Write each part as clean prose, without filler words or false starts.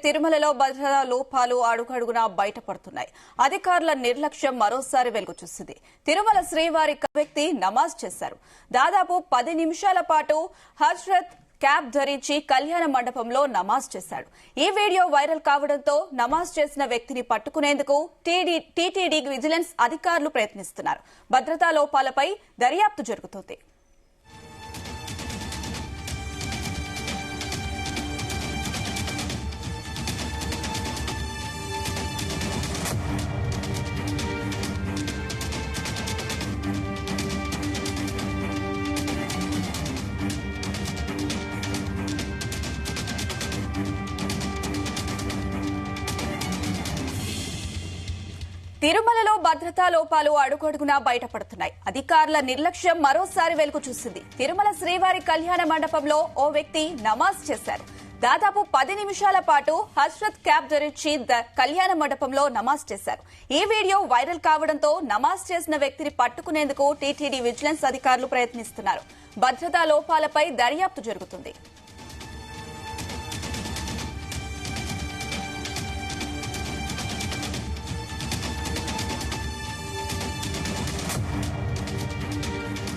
తిరుమలలో భద్రతా లోపాలు అడుగడుగునా బయటపడుతున్నాయి. అధికారుల నిర్లక్ష్యం మరోసారి వెలుగు చూసింది. తిరుమల శ్రీవారి వ్యక్తి నమాజ్ చేశారు. దాదాపు 10 నిమిషాల పాటు హజ్రత్ క్యాప్ ధరించి కళ్యాణ మండపంలో నమాజ్ చేశాడు. ఈ వీడియో వైరల్ కావడంతో నమాజ్ చేసిన వ్యక్తిని పట్టుకునేందుకు టీటీడీ విజిలెన్స్ అధికారులు ప్రయత్నిస్తున్నారు. భద్రతా లోపాలపై దర్యాప్తు జరుగుతోంది. తిరుమలలో భద్రతా లోపాలు అడుగడుగునా బయటపడుతున్నాయి. అధికారుల నిర్లక్ష్యం మరోసారి వెలుగు చూసింది. తిరుమల శ్రీవారి కళ్యాణ మండపంలో ఓ వ్యక్తి నమాజ్ చేశారు. దాదాపు 10 నిమిషాల పాటు హజ్రత్ క్యాప్ ధరించి కళ్యాణ మండపంలో నమాజ్ చేశారు. ఈ వీడియో వైరల్ కావడంతో నమాజ్ చేసిన వ్యక్తిని పట్టుకునేందుకు టీటీడీ విజిలెన్స్ అధికారులు ప్రయత్నిస్తున్నారు. భద్రతా లోపాలపై దర్యాప్తు జరుగుతుంది.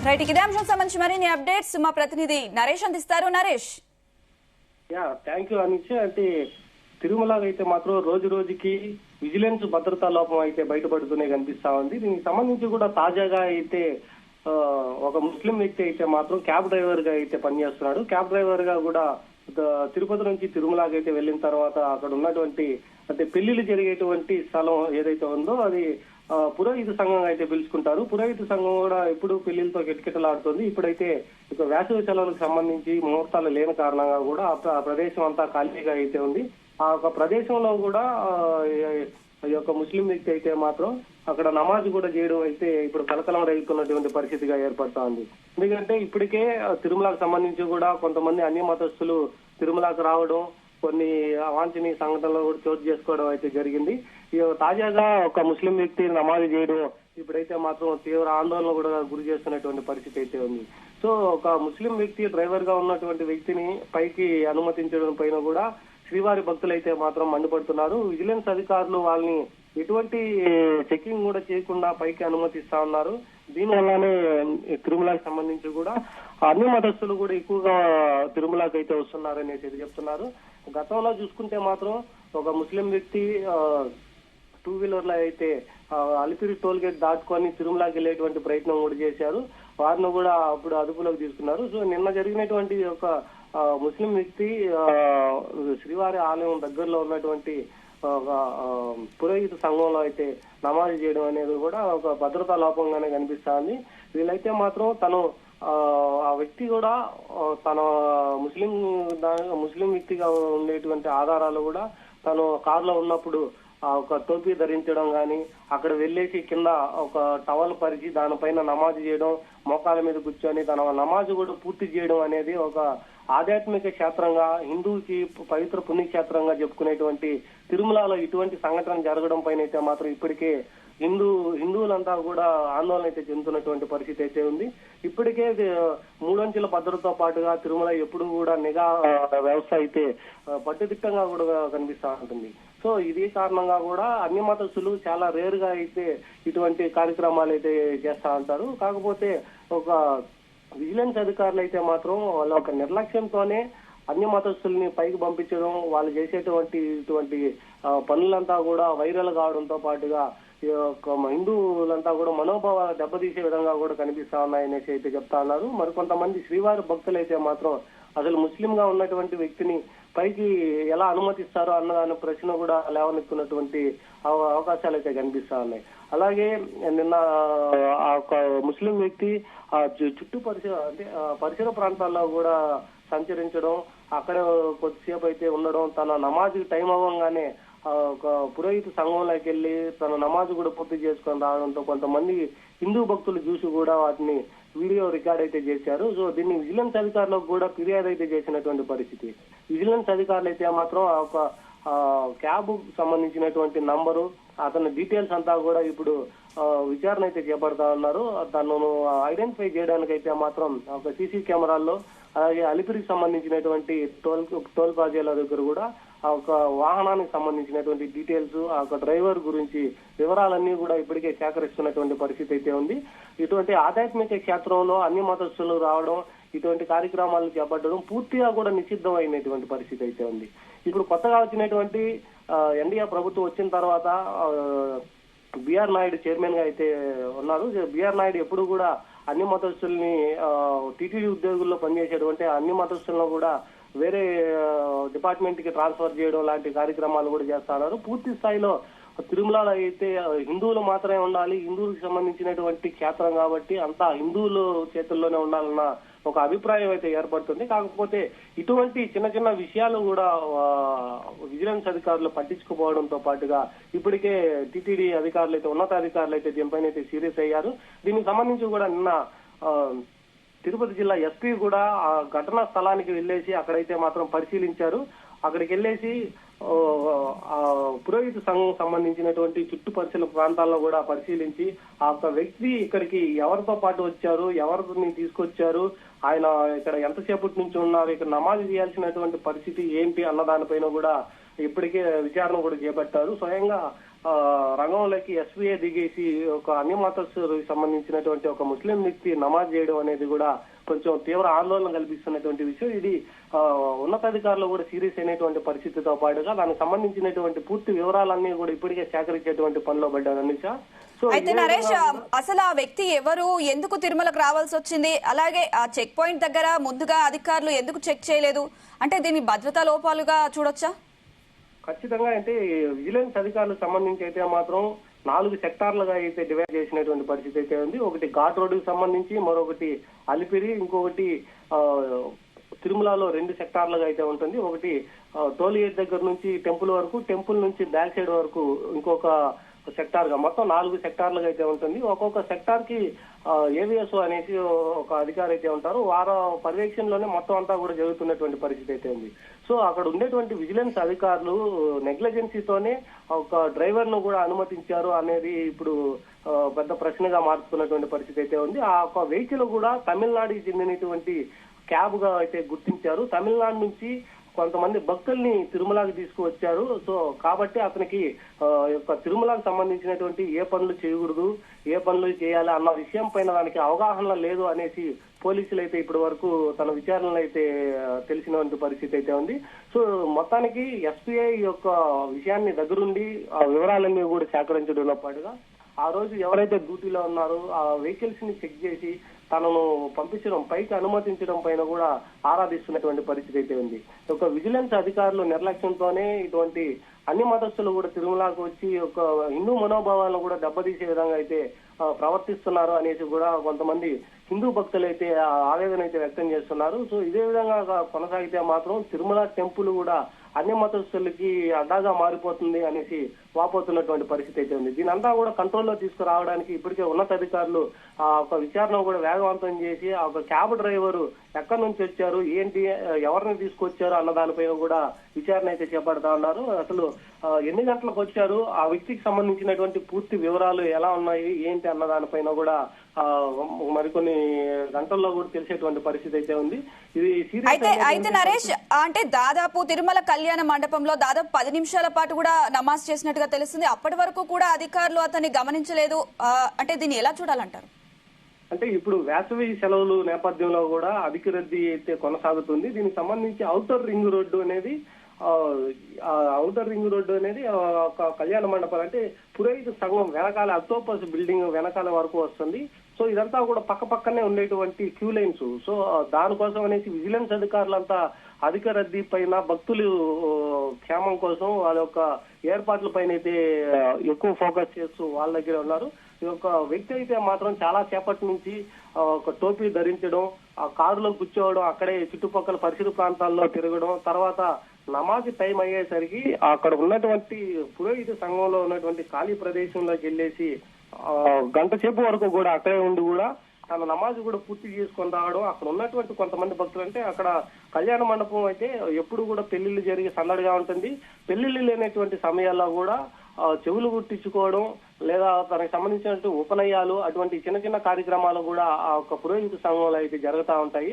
రైట్, ఇదే అంశం సంబంధించి మరిన్ని అప్డేట్స్ మా ప్రతినిధి నరేష్ అందిస్తారు. నరేష్. Thank you Anish. అంటే తిరుమల అయితే మాత్రం రోజు రోజుకి విజిలెన్స్ భద్రతా లోపం అయితే బయటపడుతూనే కనిపిస్తా ఉంది. దీనికి సంబంధించి కూడా తాజాగా అయితే ఒక ముస్లిం వ్యక్తి అయితే మాత్రం క్యాబ్ డ్రైవర్ గా అయితే పనిచేస్తున్నాడు. క్యాబ్ డ్రైవర్ గా కూడా తిరుపతి నుంచి తిరుమలకి అయితే వెళ్లిన తర్వాత అక్కడ ఉన్నటువంటి అంటే పెళ్లిళ్ళు జరిగేటువంటి స్థలం ఏదైతే ఉందో అది పురోహిత సంఘం అయితే పిలుచుకుంటారు. పురోహిత సంఘం కూడా ఎప్పుడు పెళ్లిలతో కిటకిటలాడుతుంది. ఇప్పుడైతే ఇక వేసవి సెలవులకు సంబంధించి ముహూర్తాలు లేని కారణంగా కూడా ఆ ప్రదేశం అంతా ఖాళీగా అయితే ఉంది. ఆ ఒక ప్రదేశంలో కూడా ఈ యొక్క ముస్లిం వ్యక్తి అయితే మాత్రం అక్కడ నమాజ్ కూడా చేయడం అయితే ఇప్పుడు కలకలం రేగుతున్నటువంటి పరిస్థితిగా ఏర్పడతా ఉంది. ఎందుకంటే ఇప్పటికే తిరుమలకు సంబంధించి కూడా కొంతమంది అన్య మతస్థులు తిరుమలకు రావడం, కొన్ని అవాంఛనీయ సంఘటనలు కూడా చోటు చేసుకోవడం అయితే జరిగింది. తాజాగా ఒక ముస్లిం వ్యక్తి నమాజ్ చేయడం ఇప్పుడైతే మాత్రం తీవ్ర ఆందోళన కూడా గురి చేస్తున్నటువంటి పరిస్థితి అయితే ఉంది. సో ఒక ముస్లిం వ్యక్తి డ్రైవర్ గా ఉన్నటువంటి వ్యక్తిని పైకి అనుమతించడం పైన కూడా శ్రీవారి భక్తులు అయితే మాత్రం మండిపడుతున్నారు. విజిలెన్స్ అధికారులు వాళ్ళని ఎటువంటి చెకింగ్ కూడా చేయకుండా పైకి అనుమతిస్తా ఉన్నారు. దీనివల్లనే తిరుమలకి సంబంధించి కూడా అన్ని మతస్థులు కూడా ఎక్కువగా తిరుమలకి అయితే వస్తున్నారనేసి చెప్తున్నారు. గతంలో చూసుకుంటే మాత్రం ఒక ముస్లిం వ్యక్తి 2 వీలర్లో అయితే అలిపిరి టోల్ గేట్ దాటుకొని తిరుమలకి వెళ్లేటువంటి ప్రయత్నం కూడా చేశారు. వారిని కూడా అప్పుడు అదుపులోకి తీసుకున్నారు. సో నిన్న జరిగినటువంటి ఒక ముస్లిం వ్యక్తి శ్రీవారి ఆలయం దగ్గరలో ఉన్నటువంటి పురోహిత సంఘంలో అయితే నమాజ్ చేయడం అనేది కూడా ఒక భద్రతా లోపంగానే కనిపిస్తా ఉంది. వీళ్ళైతే మాత్రం తను ఆ వ్యక్తి కూడా తన ముస్లిం వ్యక్తిగా ఉండేటువంటి ఆధారాలు కూడా తను కారులో ఉన్నప్పుడు ఒక టోపీ ధరించడం గాని, అక్కడ వెళ్లేసి కింద ఒక టవల్ పరిచి దానిపైన నమాజ్ చేయడం, మోకాల మీద కూర్చొని తన నమాజ్ కూడా పూర్తి చేయడం అనేది ఒక ఆధ్యాత్మిక క్షేత్రంగా, హిందూకి పవిత్ర పుణ్యక్షేత్రంగా చెప్పుకునేటువంటి తిరుమలలో ఇటువంటి సంఘటన జరగడం పైన అయితే మాత్రం ఇప్పటికే హిందువులంతా కూడా ఆందోళన అయితే చెందుతున్నటువంటి పరిస్థితి అయితే ఉంది. ఇప్పటికే 3 అంచెల భద్రతతో పాటుగా తిరుమల ఎప్పుడు కూడా నిఘా వ్యవస్థ అయితే పట్టుదిట్టంగా కూడా కనిపిస్తా ఉంటుంది. సో ఇది కారణంగా కూడా అన్ని మతస్థులు చాలా రేర్ గా అయితే ఇటువంటి కార్యక్రమాలు అయితే చేస్తా ఉంటారు. కాకపోతే ఒక విజిలెన్స్ అధికారులు అయితే మాత్రం వాళ్ళ ఒక నిర్లక్ష్యంతోనే అన్య మతస్థుల్ని పైకి పంపించడం, వాళ్ళు చేసేటువంటి ఇటువంటి పనులంతా కూడా వైరల్ కావడంతో పాటుగా హిందువులంతా కూడా మనోభావాలు దెబ్బతీసే విధంగా కూడా కనిపిస్తా ఉన్నాయనేసి అయితే చెప్తా ఉన్నారు. మరికొంతమంది శ్రీవారి భక్తులు అయితే మాత్రం అసలు ముస్లిం గా ఉన్నటువంటి వ్యక్తిని పైకి ఎలా అనుమతిస్తారో అన్న ప్రశ్న కూడా లేవనెత్తున్నటువంటి అవకాశాలు అయితే కనిపిస్తా ఉన్నాయి. అలాగే నిన్న ఆ ఒక ముస్లిం వ్యక్తి ఆ చుట్టూ పరిసర ప్రాంతాల్లో కూడా సంచరించడం, అక్కడ కొద్దిసేపు అయితే ఉండడం, తన నమాజ్ టైం అవ్వగానే ఒక పురోహిత సంఘంలోకి వెళ్లి తన నమాజ్ కూడా పూర్తి చేసుకొని రావడంతో కొంతమంది హిందూ భక్తులు చూసి కూడా వాటిని వీడియో రికార్డ్ అయితే చేశారు. సో దీన్ని విజిలెన్స్ అధికారులకు కూడా ఫిర్యాదు అయితే చేసినటువంటి పరిస్థితి. విజిలెన్స్ అధికారులు అయితే మాత్రం ఒక క్యాబ్ సంబంధించినటువంటి నంబరు, అతని డీటెయిల్స్ అంతా కూడా ఇప్పుడు విచారణ అయితే చేపడతా ఉన్నారు. తనను ఐడెంటిఫై చేయడానికి అయితే మాత్రం ఒక సీసీ కెమెరాల్లో అలాగే అలిపిరికి సంబంధించినటువంటి టోల్ ప్లాజాల దగ్గర కూడా ఆ ఒక వాహనానికి సంబంధించినటువంటి డీటెయిల్స్, ఆ ఒక డ్రైవర్ గురించి వివరాలన్నీ కూడా ఇప్పటికే సేకరిస్తున్నటువంటి పరిస్థితి అయితే ఉంది. ఇటువంటి ఆధ్యాత్మిక క్షేత్రంలో అన్ని మతస్థులు రావడం, ఇటువంటి కార్యక్రమాలు చేపట్టడం పూర్తిగా కూడా నిషిద్ధం అయినటువంటి పరిస్థితి అయితే ఉంది. ఇప్పుడు కొత్తగా వచ్చినటువంటి ఎన్డీఏ ప్రభుత్వం వచ్చిన తర్వాత బిఆర్ నాయుడు చైర్మన్ గా అయితే ఉన్నారు. బిఆర్ నాయుడు ఎప్పుడు కూడా అన్ని మతస్థుల్ని టీటీడీ ఉద్యోగుల్లో పనిచేసేటువంటి అన్ని మతస్థులను కూడా వేరే డిపార్ట్మెంట్ కి ట్రాన్స్ఫర్ చేయడం లాంటి కార్యక్రమాలు కూడా చేస్తున్నారు. పూర్తి స్థాయిలో తిరుమలలో అయితే హిందువులు మాత్రమే ఉండాలి, హిందువులకు సంబంధించినటువంటి క్షేత్రం కాబట్టి అంతా హిందువులు చేతుల్లోనే ఉండాలన్న ఒక అభిప్రాయం అయితే ఏర్పడుతుంది. కాకపోతే ఇటువంటి చిన్న చిన్న విషయాలు కూడా విజిలెన్స్ అధికారులు పట్టించుకుపోవడంతో పాటుగా ఇప్పటికే టీటీడీ అధికారులు అయితే ఉన్నతాధికారులు అయితే దీనిపైన అయితే సీరియస్ అయ్యారు. దీనికి సంబంధించి కూడా నిన్న తిరుపతి జిల్లా ఎస్పీ కూడా ఆ ఘటనా స్థలానికి వెళ్లేసి అక్కడైతే మాత్రం పరిశీలించారు. అక్కడికి వెళ్లేసి పురోహిత సంఘం సంబంధించినటువంటి చుట్టుపరిసర ప్రాంతాల్లో కూడా పరిశీలించి ఆ యొక్క వ్యక్తి ఇక్కడికి ఎవరితో పాటు వచ్చారు, ఎవరిని తీసుకొచ్చారు, ఆయన ఇక్కడ ఎంతసేపటి నుంచి ఉన్నారు, ఇక్కడ నమాజ్ చేయాల్సినటువంటి పరిస్థితి ఏంటి అన్న దానిపైన కూడా ఇప్పటికే విచారణ కూడా చేపట్టారు. స్వయంగా రంగంలోకి ఎస్పీఏ దిగేసి ఒక అన్ని మతస్థులకు సంబంధించినటువంటి ఒక ముస్లిం వ్యక్తి నమాజ్ చేయడం అనేది కూడా కొంచెం తీవ్ర ఆందోళన కల్పిస్తున్నటువంటి విషయం. ఇది ఉన్నతాధికారులు కూడా సీరియస్ అయినటువంటి పరిస్థితితో పాటుగా దానికి సంబంధించినటువంటి పూర్తి వివరాలన్నీ కూడా ఇప్పటికే సేకరించేటువంటి పనిలో పడ్డారు అనిష. అయితే నరేష్, అసలు ఆ వ్యక్తి ఎవరు, ఎందుకు తిరుమలకు రావాల్సి వచ్చింది, అలాగే ఆ చెక్ పాయింట్ దగ్గర ముందుగా అధికారులు ఎందుకు చెక్ చేయలేదు అంటే దీన్ని భద్రతా లోపాలుగా చూడొచ్చా? ఖచ్చితంగా అంటే విజిలెన్స్ అధికారులకు సంబంధించి అయితే మాత్రం 4 సెక్టార్లుగా అయితే డివైడ్ చేసినటువంటి పరిస్థితి అయితే ఉంది. ఒకటి ఘాట్ రోడ్డుకి సంబంధించి, మరొకటి అలిపిరి, ఇంకొకటి తిరుమలలో 2 సెక్టార్లుగా అయితే ఉంటుంది. ఒకటి టోల్గేట్ దగ్గర నుంచి టెంపుల్ వరకు, టెంపుల్ నుంచి బ్యాక్ సైడ్ వరకు ఇంకొక సెక్టార్ గా మొత్తం 4 సెక్టార్లుగా అయితే ఉంటుంది. ఒక్కొక్క సెక్టార్ కి ఏవిఎస్ఓ అనేసి ఒక అధికారి అయితే ఉంటారు. వారి పర్యవేక్షణలోనే మొత్తం అంతా కూడా జరుగుతున్నటువంటి పరిస్థితి అయితే ఉంది. సో అక్కడ ఉండేటువంటి విజిలెన్స్ అధికారులు నెగ్లిజెన్సీతోనే ఒక డ్రైవర్ ను కూడా అనుమతించారు అనేది ఇప్పుడు పెద్ద ప్రశ్నగా మారుతున్నటువంటి పరిస్థితి అయితే ఉంది. ఆ ఒక వెహికల్ కూడా తమిళనాడుకి చెందినటువంటి క్యాబ్ గా అయితే గుర్తించారు. తమిళనాడు నుంచి కొంతమంది భక్తుల్ని తిరుమలకి తీసుకువచ్చారు. సో కాబట్టి అతనికి తిరుమలకు సంబంధించినటువంటి ఏ పనులు చేయకూడదు, ఏ పనులు చేయాలి అన్న విషయం పైన దానికి అవగాహన లేదు అనేసి పోలీసులు అయితే ఇప్పటి వరకు తన విచారణలో అయితే తెలిసినటువంటి పరిస్థితి అయితే ఉంది. సో మొత్తానికి ఎస్పీఐ యొక్క విషయాన్ని దగ్గరుండి ఆ వివరాలన్నీ కూడా సేకరించడంలో పాటుగా ఆ రోజు ఎవరైతే డ్యూటీలో ఉన్నారో ఆ వెహికల్స్ ని చెక్ చేసి తనను పంపించడం, పైకి అనుమతించడం పైన కూడా ఆరాధిస్తున్నటువంటి పరిస్థితి అయితే ఉంది. ఒక విజిలెన్స్ అధికారులు నిర్లక్ష్యంతోనే ఇటువంటి అన్ని మతస్థులు కూడా తిరుమలకు వచ్చి ఒక హిందూ మనోభావాలను కూడా దెబ్బతీసే విధంగా అయితే ప్రవర్తిస్తున్నారు అనేసి కూడా కొంతమంది హిందూ భక్తులు అయితే ఆవేదన అయితే వ్యక్తం చేస్తున్నారు. సో ఇదే విధంగా కొనసాగితే మాత్రం తిరుమల టెంపుల్ కూడా అన్ని మతస్థులకి అడ్డాగా మారిపోతుంది అనేసి వాపోతున్నటువంటి పరిస్థితి అయితే ఉంది. దీని అంతా కూడా కంట్రోల్లో తీసుకురావడానికి ఇప్పటికే ఉన్నతాధికారులు ఆ ఒక విచారణ కూడా వేగవంతం చేసి ఆ ఒక క్యాబ్ డ్రైవరు ఎక్కడి నుంచి వచ్చారు, ఏంటి, ఎవరిని తీసుకొచ్చారు అన్న దానిపైన కూడా విచారణ అయితే చేపడతా ఉన్నారు. అసలు ఎన్ని గంటలకు వచ్చారు, ఆ వ్యక్తికి సంబంధించినటువంటి పూర్తి వివరాలు ఎలా ఉన్నాయి, ఏంటి అన్న దానిపైన కూడా మరికొన్ని గంటల్లో కూడా తెలిసేటువంటి పరిస్థితి అయితే ఉంది. ఇది అయితే నరేష్, అంటే దాదాపు తిరుమల కళ్యాణ మండపంలో దాదాపు 10 నిమిషాల పాటు కూడా నమాజ్ చేసినట్టుగా తెలుస్తుంది. అప్పటి వరకు కూడా అధికారులు అతన్ని గమనించలేదు. అంటే దీన్ని ఎలా చూడాలంటారు? అంటే ఇప్పుడు వేసవి సెలవులు నేపథ్యంలో కూడా అధిక రద్దీ అయితే కొనసాగుతుంది. దీనికి సంబంధించి ఔటర్ రింగ్ రోడ్డు అనేది ఒక కళ్యాణ మండపం అంటే పురోహిత సంఘం వెనకాల అక్టోపస్ బిల్డింగ్ వెనకాల వరకు వస్తుంది. సో ఇదంతా కూడా పక్క పక్కనే ఉండేటువంటి క్యూ లైన్స్. సో దానికోసం అనేసి విజిలెన్స్ అధికారులంతా అధిక రద్దీ పైన భక్తులు క్షేమం కోసం వాళ్ళ యొక్క ఏర్పాట్ల పైన అయితే ఎక్కువ ఫోకస్ చేస్తూ వాళ్ళ దగ్గర ఉన్నారు. ఈ యొక్క వ్యక్తి అయితే మాత్రం చాలా సేపటి నుంచి ఒక టోపీ ధరించడం, ఆ కారులో కూర్చోవడం, అక్కడే చుట్టుపక్కల పరిసర ప్రాంతాల్లో తిరగడం, తర్వాత నమాజ్ టైం అయ్యేసరికి అక్కడ ఉన్నటువంటి పురోహిత సంఘంలో ఉన్నటువంటి ఖాళీ ప్రదేశంలోకి వెళ్ళేసి గంట సేపు వరకు కూడా అక్కడే ఉండి కూడా తన నమాజ్ కూడా పూర్తి చేసుకొని రావడం. అక్కడ ఉన్నటువంటి కొంతమంది భక్తులు అంటే అక్కడ కళ్యాణ మండపం అయితే ఎప్పుడు కూడా పెళ్లిళ్లు జరిగి సందడిగా ఉంటుంది. పెళ్లిళ్లు లేనటువంటి సమయాల్లో కూడా చెవులు గుర్తించుకోవడం లేదా తనకు సంబంధించినటువంటి ఉపనయనాలు అటువంటి చిన్న చిన్న కార్యక్రమాలు కూడా ఆ ఒక పురోహిత సంఘంలో అయితే జరుగుతూ ఉంటాయి.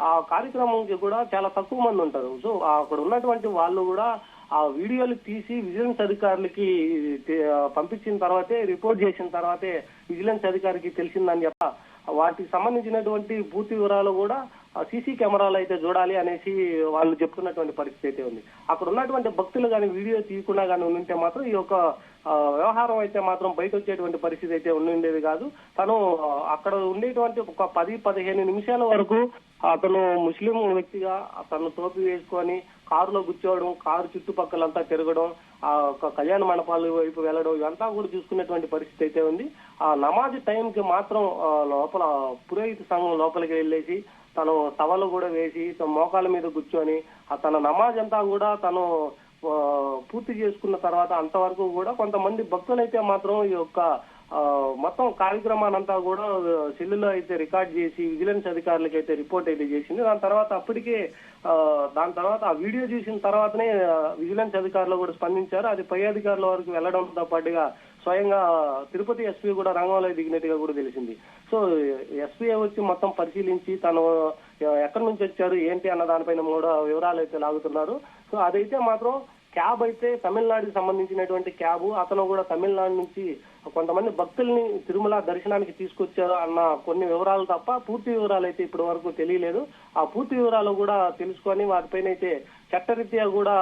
ఆ కార్యక్రమంకి కూడా చాలా తక్కువ మంది ఉంటారు. సో అక్కడ ఉన్నటువంటి వాళ్ళు కూడా ఆ వీడియోలు తీసి విజిలెన్స్ అధికారులకి పంపించిన తర్వాతే, రిపోర్ట్ చేసిన తర్వాతే విజిలెన్స్ అధికారికి తెలిసిందని చెప్ప వాటికి సంబంధించినటువంటి పూర్తి వివరాలు కూడా సీసీ కెమెరాలు అయితే చూడాలి అనేసి వాళ్ళు చెప్తున్నటువంటి పరిస్థితి అయితే ఉంది. అక్కడ ఉన్నటువంటి భక్తులు కానీ వీడియో తీయకుండా కానీ ఉంటే మాత్రం ఈ యొక్క వ్యవహారం అయితే మాత్రం బయట వచ్చేటువంటి పరిస్థితి అయితే ఉండేది కాదు. తను అక్కడ ఉండేటువంటి ఒక 10-15 నిమిషాల వరకు అతను ముస్లిం వ్యక్తిగా తను టోపీ వేసుకొని కారులో కూర్చోవడం, కారు చుట్టుపక్కలంతా తిరగడం, ఆ కళ్యాణ మండపాల వైపు వెళ్లడం, ఇదంతా కూడా చూసుకునేటువంటి పరిస్థితి అయితే ఉంది. ఆ నమాజ్ టైంకి మాత్రం లోపల పురోహిత సంఘం లోపలికి వెళ్ళేసి తను టవల్ కూడా వేసి మోకాల మీద కూర్చొని తన నమాజ్ అంతా కూడా తను పూర్తి చేసుకున్న తర్వాత అంతవరకు కూడా కొంతమంది భక్తులైతే మాత్రం ఈ యొక్క మొత్తం కార్యక్రమానంతా కూడా సెల్లులో అయితే రికార్డ్ చేసి విజిలెన్స్ అధికారులకి అయితే రిపోర్ట్ అయితే చేసింది. దాని తర్వాత ఆ వీడియో చూసిన తర్వాతనే విజిలెన్స్ అధికారులు కూడా స్పందించారు. అది పై అధికారుల వరకు వెళ్లడంతో పాటుగా స్వయంగా తిరుపతి ఎస్పీ కూడా రంగంలో దిగినట్టుగా కూడా తెలిసింది. సో ఎస్పీ వచ్చి మొత్తం పరిశీలించి తను ఎక్కడి నుంచి వచ్చారు ఏంటి అన్న దానిపైన కూడా వివరాలు అయితే లాగుతున్నారు. సో అదైతే మాత్రం క్యాబ్ అయితే తమిళనాడుకి సంబంధించినటువంటి క్యాబ్, అతను కూడా తమిళనాడు నుంచి కొంతమంది భక్తుల్ని తిరుమల దర్శనానికి తీసుకొచ్చారు అన్న కొన్ని వివరాలు తప్ప పూర్తి వివరాలు అయితే ఇప్పటి వరకు తెలియలేదు. ఆ పూర్తి వివరాలు కూడా తెలుసుకొని వాటిపైన అయితే చట్టరీత్యా కూడా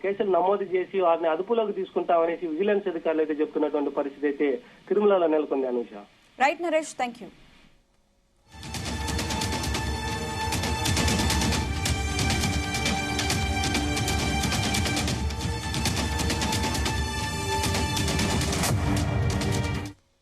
కేసులు నమోదు చేసి వారిని అదుపులోకి తీసుకుంటామనేసి విజిలెన్స్ అధికారులు అయితే చెప్తున్నటువంటి పరిస్థితి అయితే తిరుమలలో నెలకొంది. Anusha. Right Naresh, thank you.